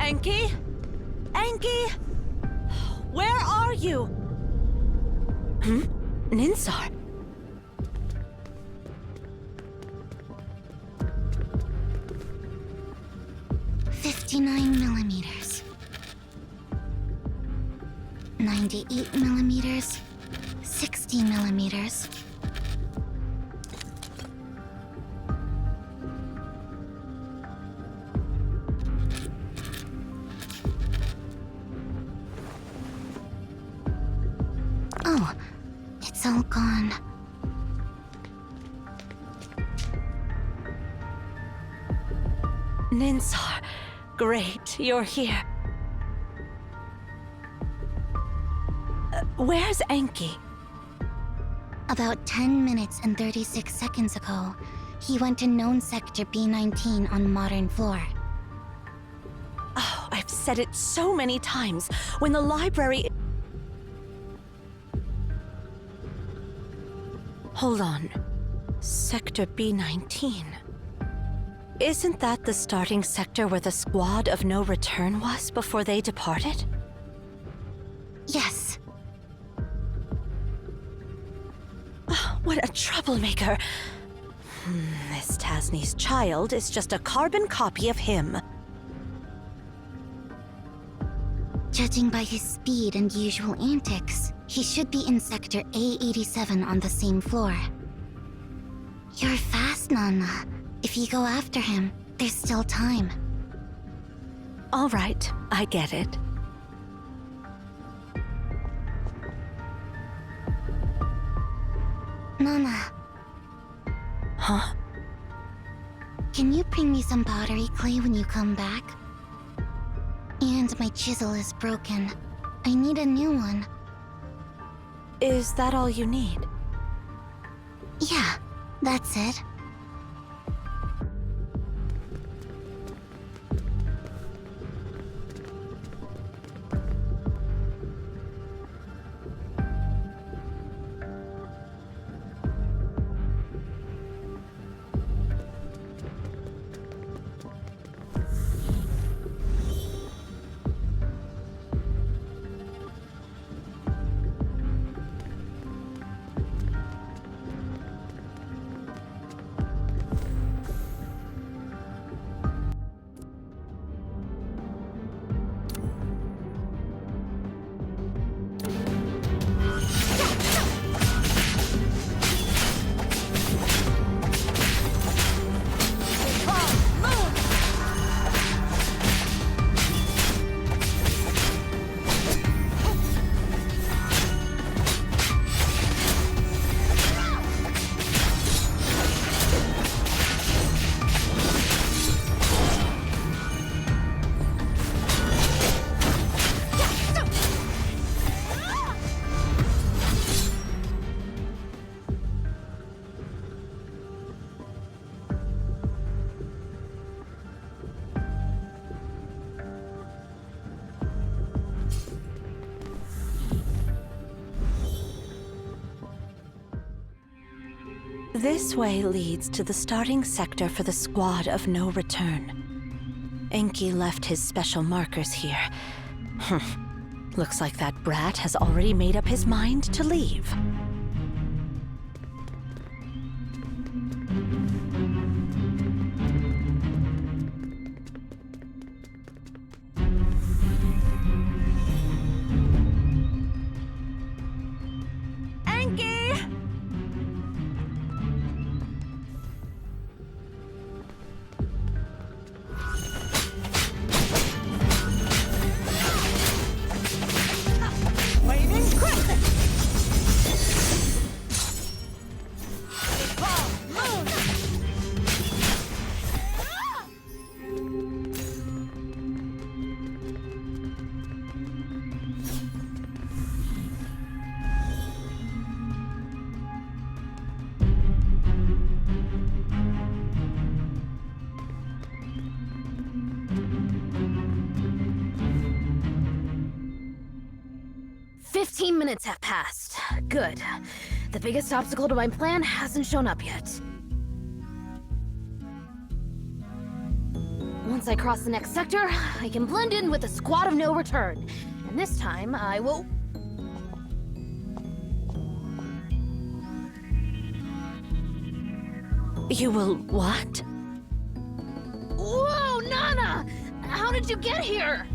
Anki? Anki? Where are you? Ninsar? 59 millimeters. 98 millimeters. 60 millimeters. Oh, it's all gone. Ninsar, great, you're here. Where's Anki? About 10 minutes and 36 seconds ago, he went to known sector B19 on modern floor. Oh, I've said it so many times. When the library... Hold on. Sector B19. Isn't that the starting sector where the squad of no return was before they departed? Yes. Oh, what a troublemaker. This Tasni's child is just a carbon copy of him. Judging by his speed and usual antics, he should be in sector A87 on the same floor. You're fast, Nana. If you go after him, there's still time. All right, I get it. Nana, Huh? can you bring me some pottery clay when you come back? And my chisel is broken. I need a new one. Is that all you need? Yeah, that's it. This way leads to the starting sector for the squad of no return. Enki left his special markers here. Looks like that brat has already made up his mind to leave. Minutes have passed. Good. The biggest obstacle to my plan hasn't shown up yet. Once I cross the next sector, I can blend in with the squad of no return. And this time, I will... You will what? Whoa, Nana! How did you get here?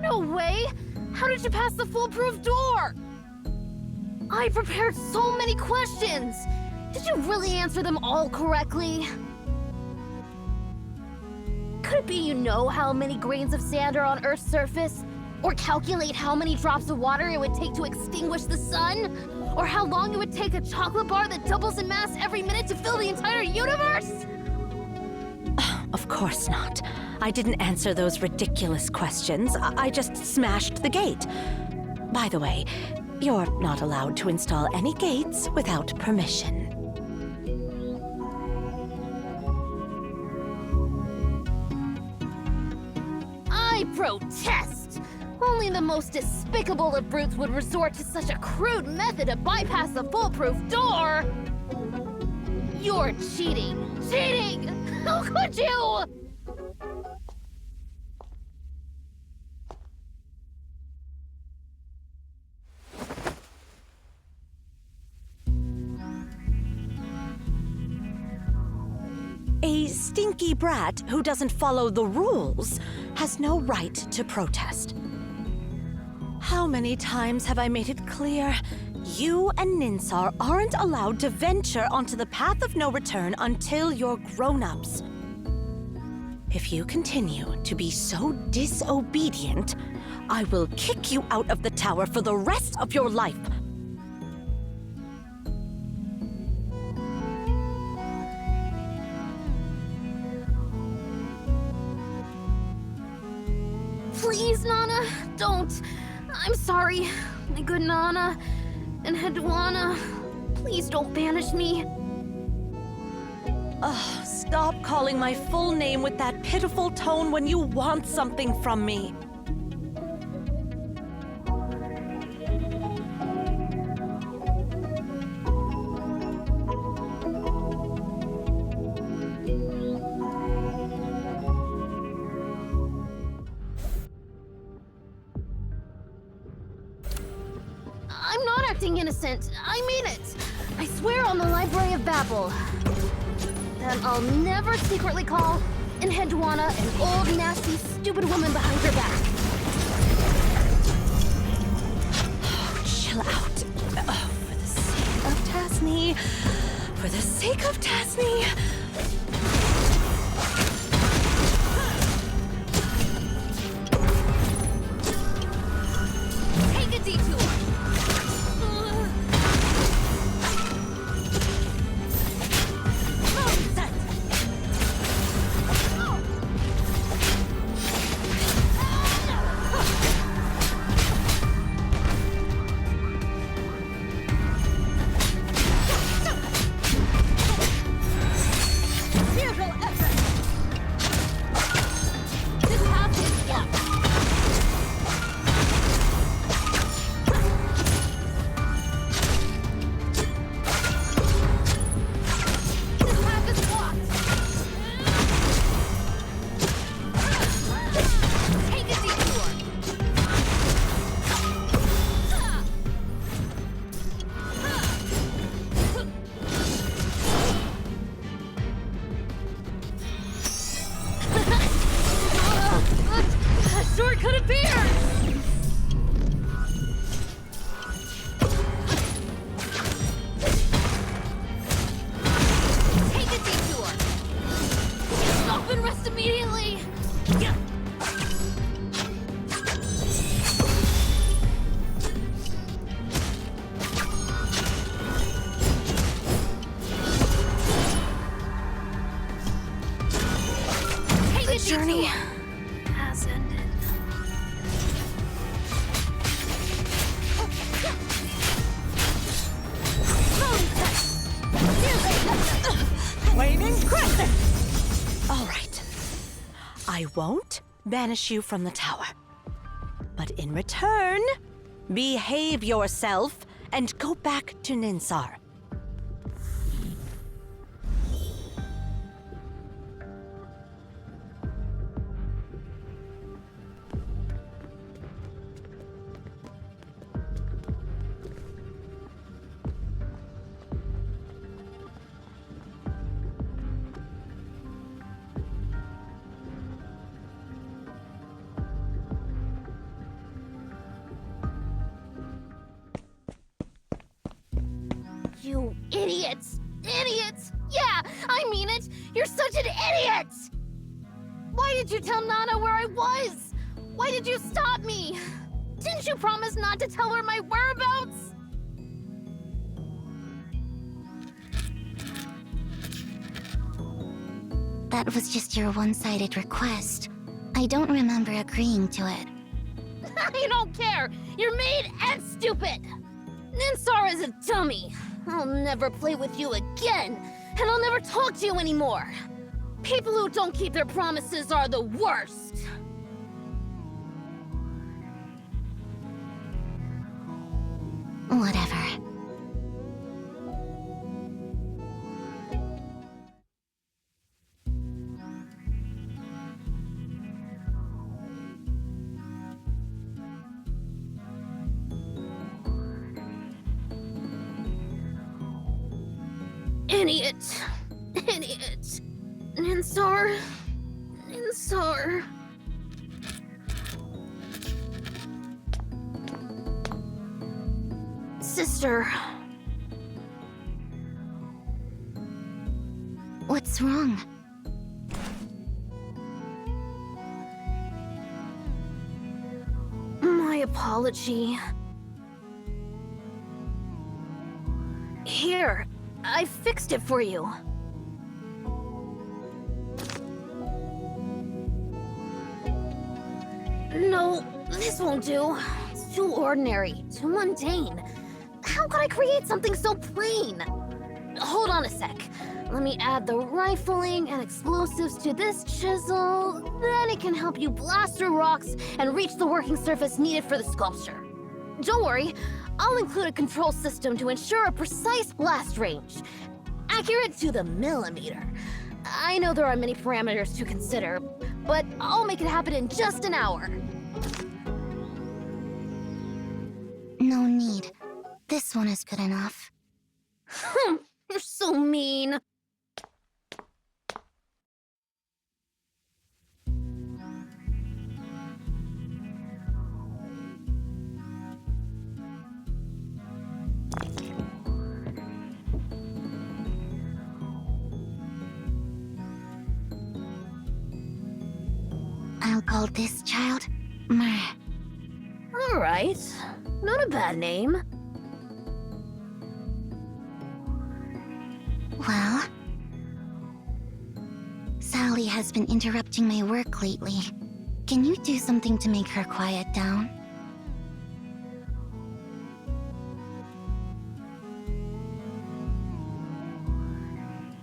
No way! How did you pass the foolproof door? I prepared so many questions! Did you really answer them all correctly? Could it be you know how many grains of sand are on Earth's surface? Or calculate how many drops of water it would take to extinguish the sun? Or how long it would take a chocolate bar that doubles in mass every minute to fill the entire universe? Of course not. I didn't answer those ridiculous questions. I just smashed the gate. By the way, you're not allowed to install any gates without permission. I protest! Only the most despicable of brutes would resort to such a crude method to bypass the foolproof door! You're cheating! Cheating! How could you? A stinky brat who doesn't follow the rules has no right to protest. How many times have I made it clear? You and Ninsar aren't allowed to venture onto the path of no return until you're grown-ups. If you continue to be so disobedient, I will kick you out of the tower for the rest of your life. Please, Nana, don't. I'm sorry, my good Nana and Hedwana. Please don't banish me. Oh, stop calling my full name with that pitiful tone when you want something from me. I'm not acting innocent. I mean it. I swear on the Library of Babel that I'll never secretly call Hedwana an old, nasty, stupid woman behind her back. Oh, chill out. Oh, for the sake of Tasni. For the sake of Tasni. Take a detour. Shortcut appears! Take a detour! Stop and rest immediately! Take a Journey detour. has ended. Waning crescent! All right. I won't banish you from the tower. But in return, behave yourself and go back to Ninsar. You idiot! Idiot! Yeah, I mean it! You're such an idiot! Why did you tell Nana where I was? Why did you stop me? Didn't you promise not to tell her my whereabouts? That was just your one-sided request. I don't remember agreeing to it. I don't care! You're made and stupid! Ninsar is a dummy. I'll never play with you again, and I'll never talk to you anymore. People who don't keep their promises are the worst. Whatever. Idiot. Idiot. Ninsar. Ninsar. Sister. What's wrong? My apology. Here, I fixed it for you. No, this won't do. It's too ordinary, too mundane. How could I create something so plain? Hold on a sec. Let me add the rifling and explosives to this chisel. Then it can help you blast through rocks and reach the working surface needed for the sculpture. Don't worry, I'll include a control system to ensure a precise blast range. Accurate to the millimeter. I know there are many parameters to consider, but I'll make it happen in just an hour. No need. This one is good enough. You're so mean. I'll call this child Mer. All right, not a bad name. Well, Sally has been interrupting my work lately. Can you do something to make her quiet down?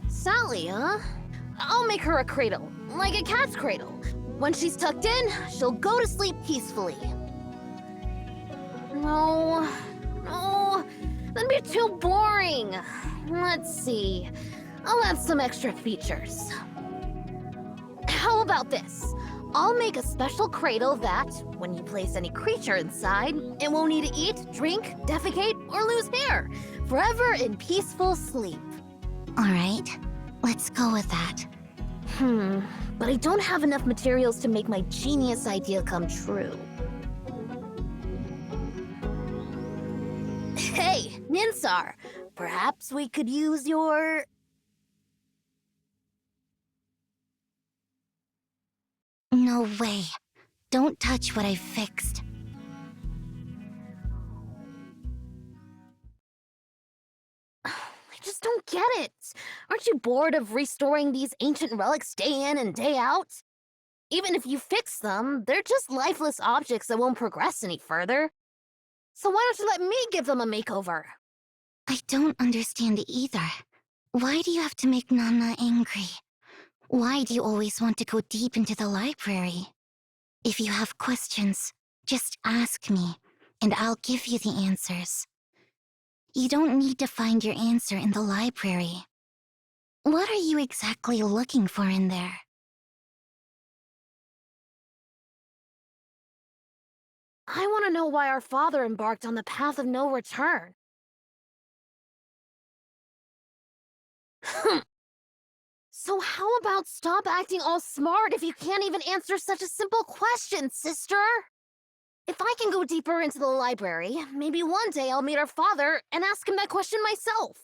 Sally, huh? I'll make her a cradle, like a cat's cradle. When she's tucked in, she'll go to sleep peacefully. No, that'd be too boring. Let's see, I'll add some extra features. How about this? I'll make a special cradle that, when you place any creature inside, it won't need to eat, drink, defecate, or lose hair. Forever in peaceful sleep. Alright, let's go with that. But I don't have enough materials to make my genius idea come true. Hey, Ninsar, perhaps we could use your... No way. Don't touch what I've fixed. I just don't get it. Aren't you bored of restoring these ancient relics day in and day out? Even if you fix them, they're just lifeless objects that won't progress any further. So why don't you let me give them a makeover? I don't understand either. Why do you have to make Nana angry? Why do you always want to go deep into the library? If you have questions, just ask me, and I'll give you the answers. You don't need to find your answer in the library. What are you exactly looking for in there? I want to know why our father embarked on the path of no return. So how about stop acting all smart if you can't even answer such a simple question, sister? If I can go deeper into the library, maybe one day I'll meet our father and ask him that question myself.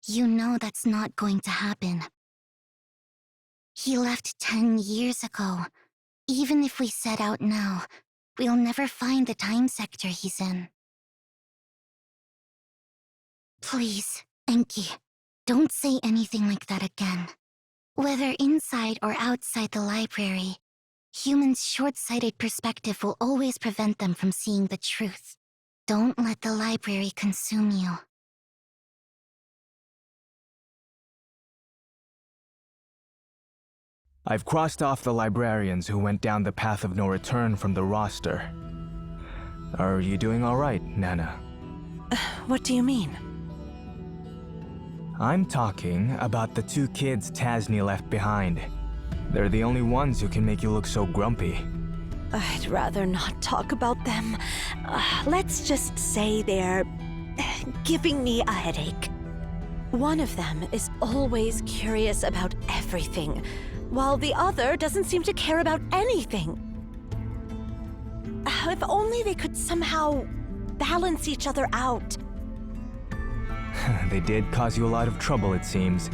You know that's not going to happen. He left 10 years ago. Even if we set out now, we'll never find the time sector he's in. Please, Enki, don't say anything like that again. Whether inside or outside the library, humans' short-sighted perspective will always prevent them from seeing the truth. Don't let the library consume you. I've crossed off the librarians who went down the path of no return from the roster. Are you doing all right, Nana? What do you mean? I'm talking about the 2 kids Tasni left behind. They're the only ones who can make you look so grumpy. I'd rather not talk about them. Let's just say they're giving me a headache. One of them is always curious about everything, while the other doesn't seem to care about anything. If only they could somehow balance each other out. They did cause you a lot of trouble, it seems.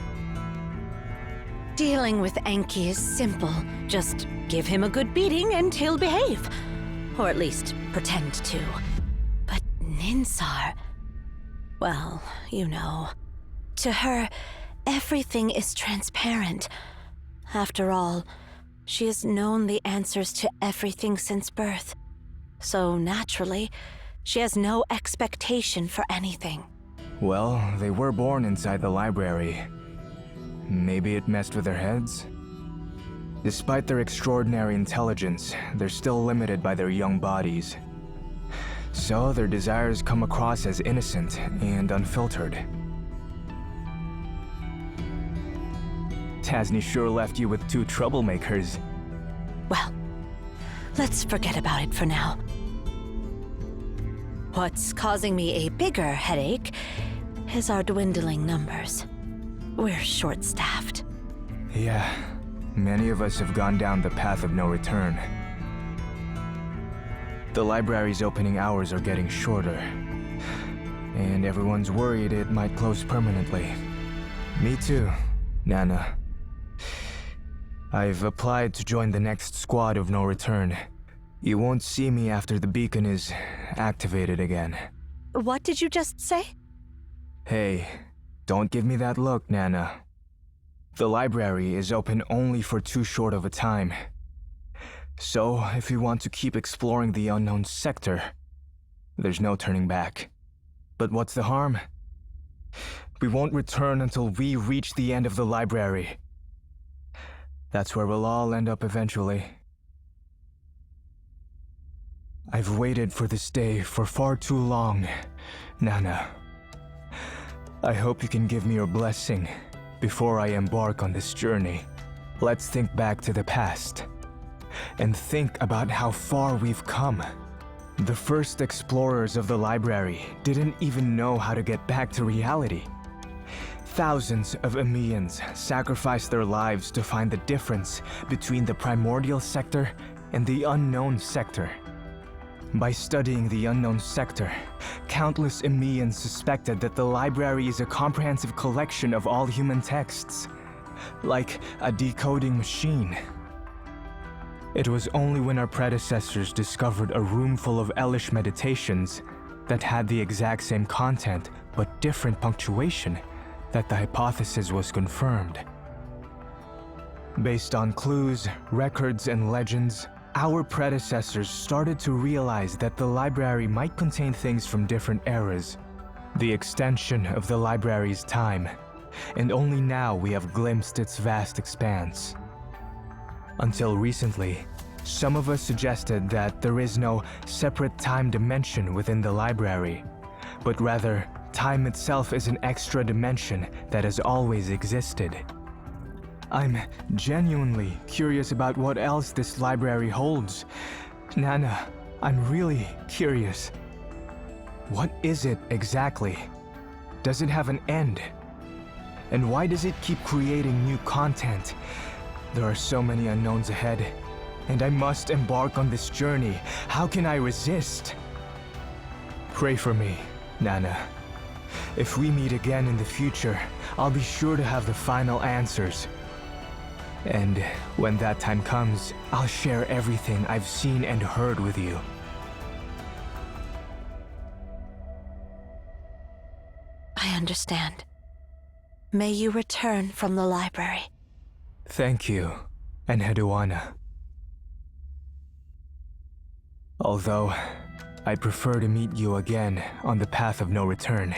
Dealing with Enki is simple. Just give him a good beating and he'll behave. Or at least pretend to. But Ninsar... well, you know. To her, everything is transparent. After all, she has known the answers to everything since birth. So naturally, she has no expectation for anything. Well, they were born inside the library. Maybe it messed with their heads? Despite their extraordinary intelligence, they're still limited by their young bodies. So their desires come across as innocent and unfiltered. Tasni sure left you with 2 troublemakers. Well, let's forget about it for now. What's causing me a bigger headache is our dwindling numbers. We're short-staffed. Yeah, many of us have gone down the path of no return. The library's opening hours are getting shorter, and everyone's worried it might close permanently. Me too, Nana. I've applied to join the next squad of no return. You won't see me after the beacon is activated again. What did you just say? Hey, don't give me that look, Nana. The library is open only for too short of a time. So, if you want to keep exploring the unknown sector, there's no turning back. But what's the harm? We won't return until we reach the end of the library. That's where we'll all end up eventually. I've waited for this day for far too long, Nana. I hope you can give me your blessing before I embark on this journey. Let's think back to the past and think about how far we've come. The first explorers of the library didn't even know how to get back to reality. Thousands of Ameans sacrificed their lives to find the difference between the primordial sector and the unknown sector. By studying the unknown sector, countless Ameans suspected that the library is a comprehensive collection of all human texts, like a decoding machine. It was only when our predecessors discovered a room full of Elish meditations that had the exact same content but different punctuation that the hypothesis was confirmed. Based on clues, records, and legends, our predecessors started to realize that the library might contain things from different eras, the extension of the library's time, and only now we have glimpsed its vast expanse. Until recently, some of us suggested that there is no separate time dimension within the library, but rather, time itself is an extra dimension that has always existed. I'm genuinely curious about what else this library holds. Nana, I'm really curious. What is it exactly? Does it have an end? And why does it keep creating new content? There are so many unknowns ahead, and I must embark on this journey. How can I resist? Pray for me, Nana. If we meet again in the future, I'll be sure to have the final answers. And when that time comes, I'll share everything I've seen and heard with you. I understand. May you return from the library. Thank you, Enheduanna. Although, I'd prefer to meet you again on the path of no return.